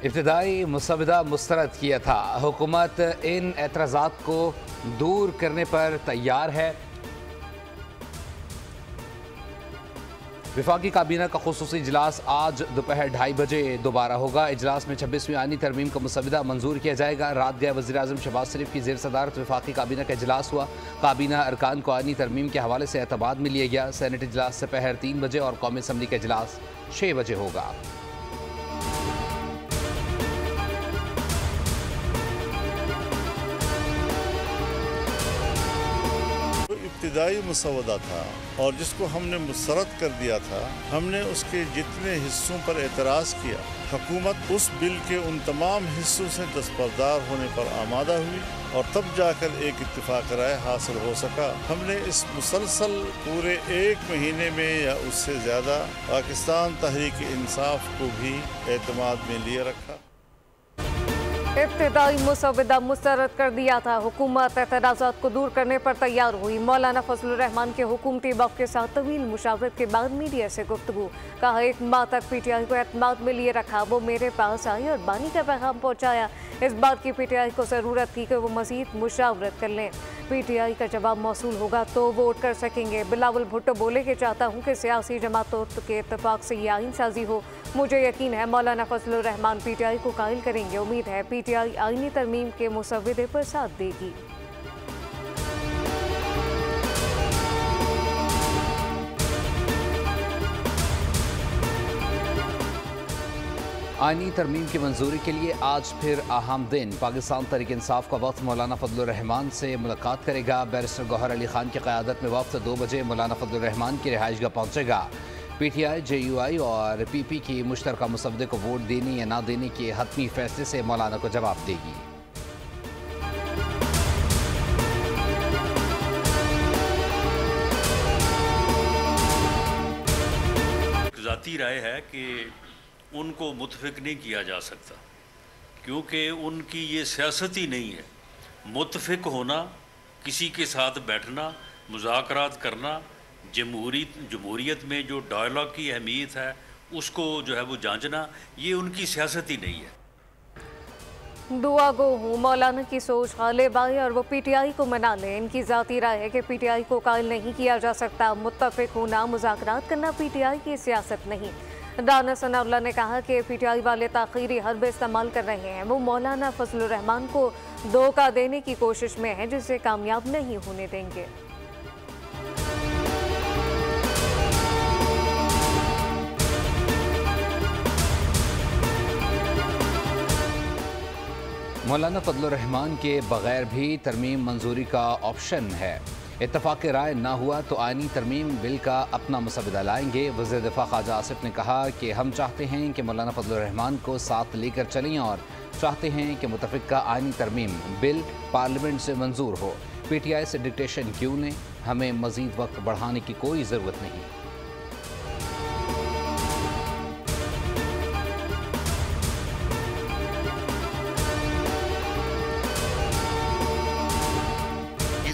इब्तिदाई मुसवदा मुस्तरद किया था। हुकूमत इन एतराज़ात को दूर करने पर तैयार है। वफाकी काबीना का खुसूसी इजलास आज दोपहर 2:30 बजे दोबारा होगा। इजलास में 26वीं आईनी तरमीम का मुसवदा मंजूर किया जाएगा। रात गए वज़ीर आज़म शहबाज शरीफ की ज़ेर सदारत वफाकी काबीना का इजलास हुआ। काबीना अरकान को आईनी तरमीम के हवाले से एतमाद में लिया गया। सेनेट इजलास दोपहर 3 बजे और कौमी असम्बली का इजलास 6 बजे होगा। इब्तिदाई मुसवदा था और जिसको हमने मुस्तरद कर दिया था, हमने उसके जितने हिस्सों पर एतराज़ किया, हुकूमत उस बिल के उन तमाम हिस्सों से दस्तबरदार होने पर आमादा हुई और तब जाकर एक इत्तिफाक राय हासिल हो सका। हमने इस मुसलसल पूरे 1 महीने में या उससे ज़्यादा पाकिस्तान तहरीक इंसाफ को भी एतमाद में लिए रखा। इब्तिदाई मुसवदा मुस्तरद कर दिया था। हुकूमत एतराज़ात को दूर करने पर तैयार हुई। मौलाना फजलुर रहमान के हुकूमती वफ़द के साथ तवील मुशावरत के बाद मीडिया से गुफ्तगू। कहा 1 माह तक PTI को एतमाद में लिए रखा। वो मेरे पास आई और बानी का पैगाम पहुँचाया। इस बात की PTI को ज़रूरत थी कि वो मज़ीद मुशावरत कर लें। PTI का जवाब मौसूल होगा तो वोट कर सकेंगे। बिलावल भुट्टो बोले कि चाहता हूँ कि सियासी जमातों के इत्तेफाक से ये आइन साजी हो। मुझे यकीन है मौलाना फजलुर रहमान PTI को कायल करेंगे। उम्मीद है PTI आईनी तरमीम के मुसवदे पर साथ देगी। आईनी तरमीम की मंजूरी के लिए आज फिर अहम दिन। पाकिस्तान तहरीक इंसाफ का वफ़द मौलाना फजलुर रहमान से मुलाकात करेगा। बैरिस्टर गौहर अली खान की क़यादत में वफ़द 2 बजे मौलाना फजलुर रहमान की रिहाइशगाह पहुँचेगा। PTI, JUI और PP की मुश्तरका मुसवदे को वोट देने या ना देने के हतमी फैसले से मौलाना को जवाब देगी। ज़ाती राय है कि उनको मुतफिक नहीं किया जा सकता, क्योंकि उनकी ये सियासत ही नहीं है। मुतफिक होना, किसी के साथ बैठना, मुज़ाकरात करना, जमहूरियत में जो डायलॉग की अहमियत है उसको जो है वो जांचना, ये उनकी सियासत ही नहीं है। दुआ गो हूँ मौलाना की सोच गालिब आए और वो PTI को मना लें। इनकी ज़ाती राय है कि PTI को कायल नहीं किया जा सकता। मुत्तफिक होना, मुज़ाकरात करना PTI की सियासत नहीं। राना सनाउल्लाह ने कहा कि PTI वाले ताख़ीरी हरबे इस्तेमाल कर रहे हैं। वो मौलाना फजलुर रहमान को धोखा देने की कोशिश में है, जिसे कामयाब नहीं होने देंगे। मौलाना फजलुर रहमान के बगैर भी तरमीम मंजूरी का ऑप्शन है। इत्तफाक राय ना हुआ तो आईनी तरमीम बिल का अपना मुसवदा लाएंगे। वज़ीर दिफा ख्वाजा आसिफ ने कहा कि हम चाहते हैं कि मौलाना फजलुर रहमान को साथ लेकर चलें और चाहते हैं कि मुतफ़िका आईनी तरमीम बिल पार्लियामेंट से मंजूर हो। PTI से डिक्टेशन क्यों लें? हमें मज़ीद वक्त बढ़ाने की कोई ज़रूरत नहीं।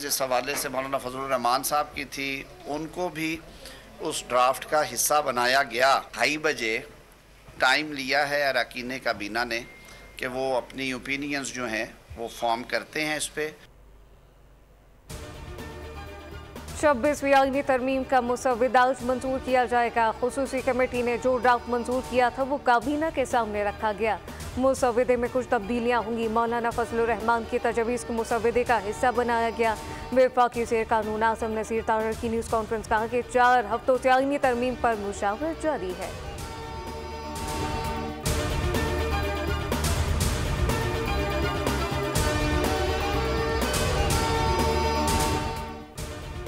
जिस हवाले से मौलाना फजलुर रहमान साहब की थी, उनको भी उस ड्राफ्ट का हिस्सा बनाया गया। 2:30 बजे टाइम लिया है अरकान काबीना ने कि वो अपनी ओपिनियंस जो हैं वो फॉर्म करते हैं। इस पर 26वीं आईनी तरमीम का मुसवदा मंजूर किया जाएगा। खुसूसी कमेटी ने जो ड्राफ्ट मंजूर किया था वो काबीना के सामने रखा गया। मुसवदे में कुछ तब्दीलियाँ होंगी। मौलाना फजलुर रहमान की तजवीज़ को मुसवदे का हिस्सा बनाया गया। वफाकी ज़ेर कानून आज़म नज़ीर तारड़ की न्यूज़ कॉन्फ्रेंस कहा कि 4 हफ्तों से आईनी तरमीम पर मुशावरत जारी है।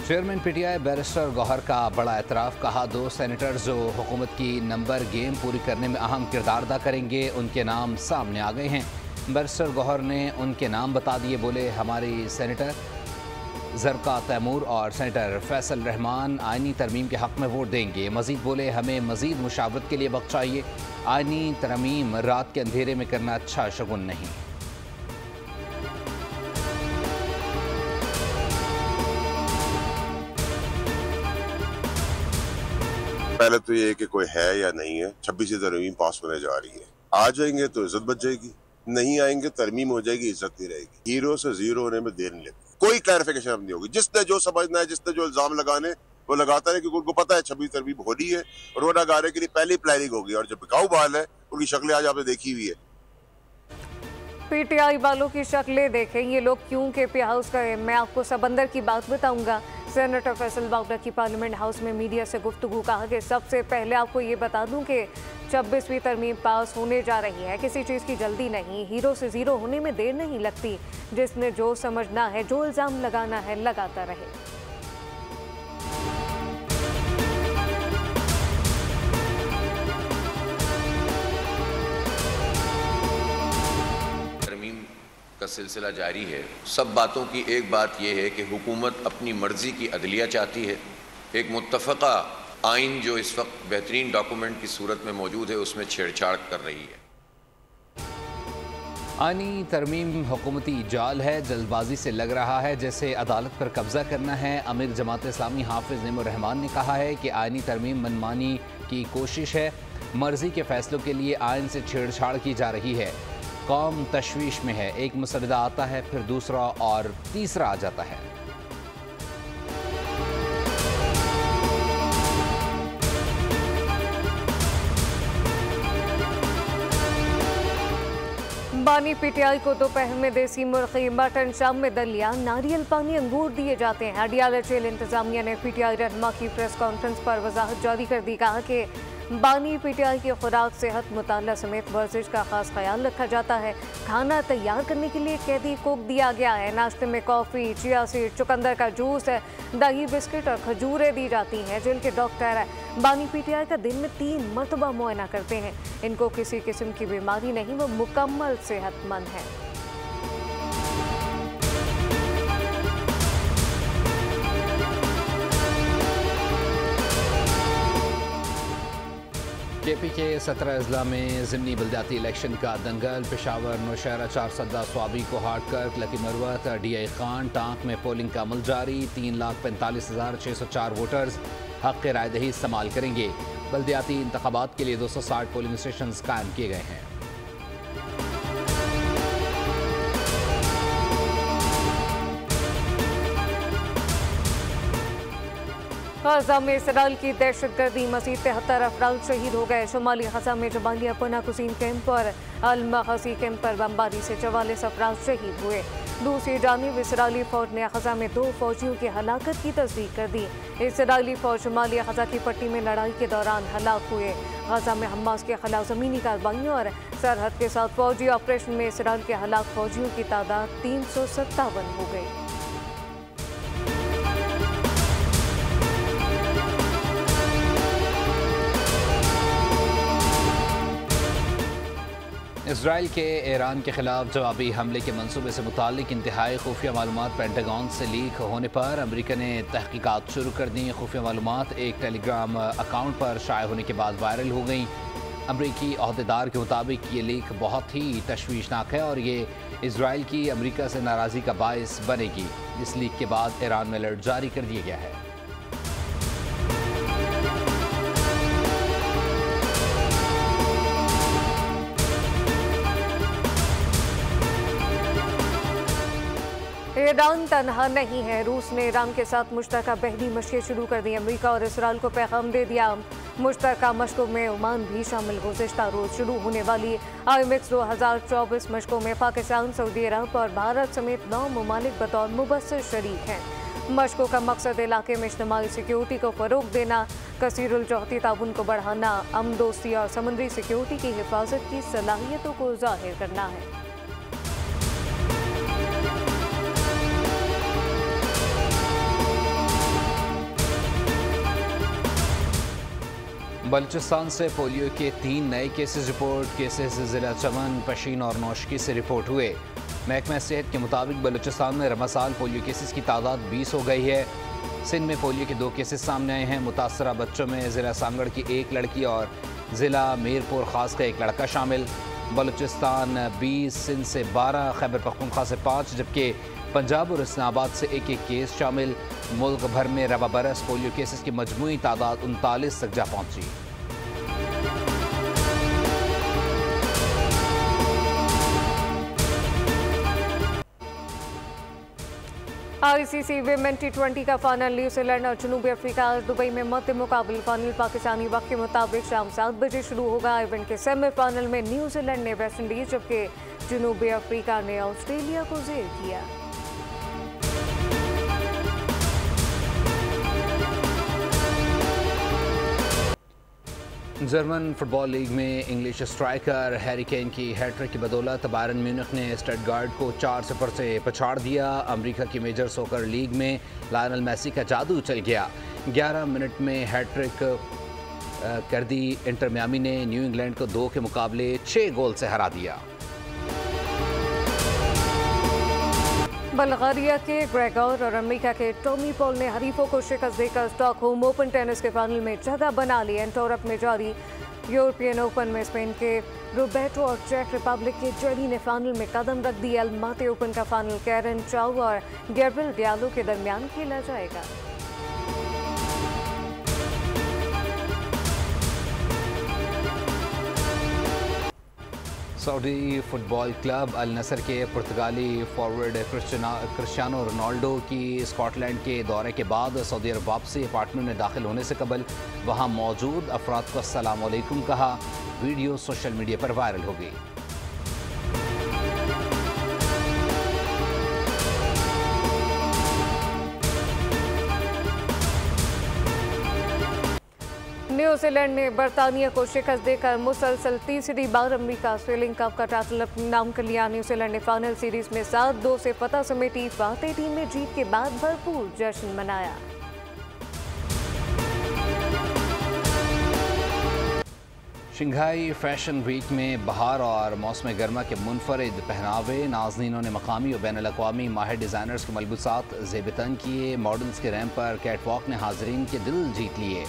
चेयरमैन PTI बैरिस्टर गौहर का बड़ा एतराफ़। कहा 2 सेनेटर्स जो हुकूमत की नंबर गेम पूरी करने में अहम किरदार अदा करेंगे, उनके नाम सामने आ गए हैं। बैरिस्टर गौहर ने उनके नाम बता दिए। बोले हमारी सेनेटर ज़रका तैमूर और सेनेटर फैसल रहमान आईनी तरमीम के हक़ में वोट देंगे। मज़ीद बोले हमें मज़ीद मुशावरत के लिए वक्त चाहिए। आईनी तरमीम रात के अंधेरे में करना अच्छा शगुन नहीं। पहले तो ये कि कोई है या नहीं है। 26वीं तरमीम पास होने जा रही है। आ जाएंगे तो इज्जत बच जाएगी, नहीं आएंगे तरमीम हो जाएगी, इज्जत नहीं रहेगी। हीरो से जीरो होने में देर नहीं लगती। कोई क्लैरिफिकेशन अब नहीं होगी। जिसने जो समझना है, जिसने जो इल्जाम लगाने वो लगाता है, क्योंकि उनको पता है 26 तरमीम हो रही है। रोना गारे के लिए पहली प्लानिंग होगी और जब बिकाऊ बाल है उनकी शक्लें आज आपने देखी हुई है। पीटीआई वालों की शक्लें देखें ये लोग क्यों केपी हाउस गए। मैं आपको सबंदर की बात बताऊंगा। सेनेटर फैसल बावड़ा की पार्लियामेंट हाउस में मीडिया से गुफ्तगू। कहा कि सबसे पहले आपको ये बता दूं कि 26वीं तरमीम पास होने जा रही है, किसी चीज़ की जल्दी नहीं, हीरो से ज़ीरो होने में देर नहीं लगती। जिसने जो समझना है, जो इल्ज़ाम लगाना है, लगाता रहे। का सिलसिला जारी है। सब बातों की एक बात यह है कि हुकूमत अपनी मर्जी की अदलिया चाहती है। एक मुत्तफ़क़ा आइन जो इस वक्त बेहतरीन डॉक्यूमेंट की सूरत में मौजूद है उसमें छेड़छाड़ कर रही है। आनी तरमीम हुकूमती जाल है। जल्दबाजी से लग रहा है जैसे अदालत पर कब्जा करना है। अमीर जमात इस्लामी हाफिज नेमुर रहमान ने कहा है कि आइनी तरमीम मनमानी की कोशिश है। मर्जी के फैसलों के लिए आइन से छेड़छाड़ की जा रही है। कौम तशवीश में है। एक मसला आता है, फिर दूसरा और तीसरा आ जाता है। बानी पीटीआई को दोपहर में देसी मुर्गी, मटन, शाम में दलिया, नारियल पानी, अंगूर दिए जाते हैं। अडियाला जेल इंतजामिया ने पीटीआई रहनुमा की प्रेस कॉन्फ्रेंस पर वजाहत जारी कर दी। कहा कि बानी पीटीआई की खुराक, सेहत, मुताला समेत वर्जिश का खास ख्याल रखा जाता है। खाना तैयार करने के लिए कैदी कोक दिया गया है। नाश्ते में कॉफ़ी, चिया सीड, चुकंदर का जूस, दही, बिस्किट और खजूरें दी जाती हैं। जेल के डॉक्टर बानी पीटीआई का दिन में 3 मरतबा मुआयना करते हैं। इनको किसी किस्म की बीमारी नहीं, वो मुकम्मल सेहतमंद है। केपी के 17 अजला में ज़िमनी बल्दियाती इलेक्शन का दंगल। पेशावर, नौशहरा, चारसदा, स्वाबी को हाटकर, लकी मरवत, DI खान, टांक में पोलिंग का अमल जारी। 3,45,604 वोटर्स हक़ राय दही इस्तेमाल करेंगे। बल्दियाती इंतखाबात के लिए 260 पोलिंग स्टेशन कायम किए गए हैं। गजा में इसराइल की दहशतगर्दी, मज़ीद 73 अफराद शहीद हो गए। शुमाली गजा में जबालिया पना कुसीन कैंप और अल-मखसी कैंप पर बमबारी से 44 अफराद शहीद हुए। दूसरी जानिब इसराइली फौज ने गजा में 2 फौजियों की हलाकत की तस्दीक कर दी। इसराइली फौज शुमाली गजा की पट्टी में लड़ाई के दौरान हलाक हुए। गजा में हमास के खिलाफ ज़मीनी कार्रवाइयों और सरहद के साथ फौजी ऑपरेशन में इसराइल के हलाक फौजियों की तादाद 357 हो गई। इसराइल के ईरान के खिलाफ जवाबी हमले के मंसूबे से मुतालिक इंतहाई खुफिया मालूमात पेंटागन से लीक होने पर अमरीका ने तहकीकात शुरू कर दी। खुफिया मालूमात एक टेलीग्राम अकाउंट पर शाये होने के बाद वायरल हो गई। अमरीकी अहदेदार के मुताबिक ये लीक बहुत ही तशवीशनाक है और ये इसराइल की अमरीका से नाराज़गी का बायस बनेगी। इस लीक के बाद ईरान में अलर्ट जारी कर दिया गया है। ईरान तनहा नहीं है। रूस ने ईरान के साथ मुश्तरका बहरी मशक़ें शुरू कर दी। अमरीका और इसराइल को पैगाम दे दिया। मुश्तरका मशक़ों में ओमान भी शामिल। गुज़िश्ता रोज़ शुरू होने वाली IMEX 2024 मशक़ों में पाकिस्तान, सऊदी अरब और भारत समेत 9 ममालिक बतौर मुबस्सिर शरीक हैं। मशक़ों का मकसद इलाके में इज्तिमाई सिक्योरिटी को फ़रोग़ देना, कसीरुल जहती ताउन को बढ़ाना, अमन दोस्ती और समुद्री सिक्योरिटी की हिफाजत की सलाहियतों को ज़ाहिर करना है। बलूचिस्तान से पोलियो के 3 नए केसेस रिपोर्ट। केसेस ज़िला चमन, पशीन और नौशकी से रिपोर्ट हुए। महकमा सेहत के मुताबिक बलूचिस्तान में रमसाल पोलियो केसेस की तादाद 20 हो गई है। सिंध में पोलियो के 2 केसेस सामने आए हैं। मुतासरा बच्चों में ज़िला सांगड़ की 1 लड़की और ज़िला मीरपुर खास का 1 लड़का शामिल। बलूचिस्तान 20, सिंध से 12, खैबर पख्तूनख्वा से 5, जबकि पंजाब और इस्लामाबाद से 1-1 केस शामिल। मुल्क भर में रबा बरस पोलियो केसेस की मजमूई तादाद 39 तक जा पहुंची। ICC विमेन T20 का फाइनल न्यूजीलैंड और जनूबी अफ्रीका आज दुबई में मध्य मुकाबले। फाइनल पाकिस्तानी वक्त के मुताबिक शाम 7 बजे शुरू होगा। इवेंट के सेमीफाइनल में न्यूजीलैंड ने वेस्ट इंडीज जबकि जनूबी अफ्रीका ने ऑस्ट्रेलिया को जेर किया। जर्मन फुटबॉल लीग में इंग्लिश स्ट्राइकर हैरी केन की हैट्रिक की बदौलत बायरन म्यूनिख ने स्टटगार्ट को 4-0 से पछाड़ दिया। अमेरिका की मेजर सॉकर लीग में लायनल मेसी का जादू चल गया। 11 मिनट में हैट्रिक कर दी। इंटर मियामी ने न्यू इंग्लैंड को 2 के मुकाबले 6 गोल से हरा दिया। बल्गारिया के ग्रेगोर और अमेरिका के टॉमी पॉल ने हरीफों को शिकस्त देकर स्टॉकहोम ओपन टेनिस के फाइनल में जगह बना ली। एंटोरप में जारी यूरोपियन ओपन में स्पेन के रोबेटो और चेक रिपब्लिक के जेरी ने फाइनल में कदम रख दिया। अल्माते ओपन का फाइनल कैरन चाउ और गैब्रियल डियालो के दरमियान खेला जाएगा। सऊदी फुटबॉल क्लब अल नसर के पुर्तगाली फॉरवर्ड क्रिस्टियानो रोनाल्डो की स्कॉटलैंड के दौरे के बाद सऊदी अरब वापसी अपार्टमेंट में दाखिल होने से कबल वहां मौजूद अफराद को अस्सलाम वालेकुम कहा। वीडियो सोशल मीडिया पर वायरल हो गई। न्यूजीलैंड ने बरतानिया को शिकस्त देकर मुसलसल तीसरी बार अमेरिका स्वेलिंग कप का टाइटल अपने नाम कर लिया। न्यूजीलैंड ने फाइनल सीरीज में 7-2 से फतह समेटी। फातेह टीम ने जीत के बाद भरपूर जश्न मनाया। शंघाई फैशन वीक में बहार और मौसम गर्मा के मुनफरिद पहनावे नाज़रीनों ने मकामी और बैनुल अक़वामी माहिर डिज़ाइनर्स के मलबूसात ज़ेब-ए-तन किए। मॉडल्स के रैंप पर कैटवॉक ने हाजरीन के दिल जीत लिए।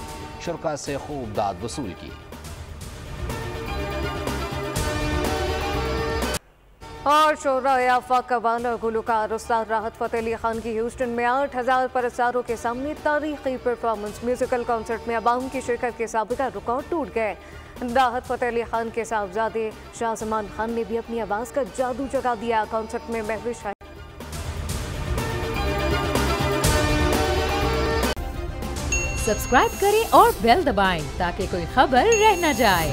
शुरका से खूब दाद वसूल की। और शोहरा याफा कवाल और गुलकार उस्ताद राहत फ़तेह अली खान की ह्यूस्टन में 8000 परस्तारों के सामने तारीखी परफॉर्मेंस। म्यूजिकल कॉन्सर्ट में अवाम की शिरकत के साबिका रिकॉर्ड टूट गए। राहत फ़तेह अली खान के साहबजादे शाहजमान खान ने भी अपनी आवाज़ का जादू जगा दिया। कॉन्सर्ट में महविश है। सब्सक्राइब करें और बेल दबाएं ताकि कोई खबर रह न जाए।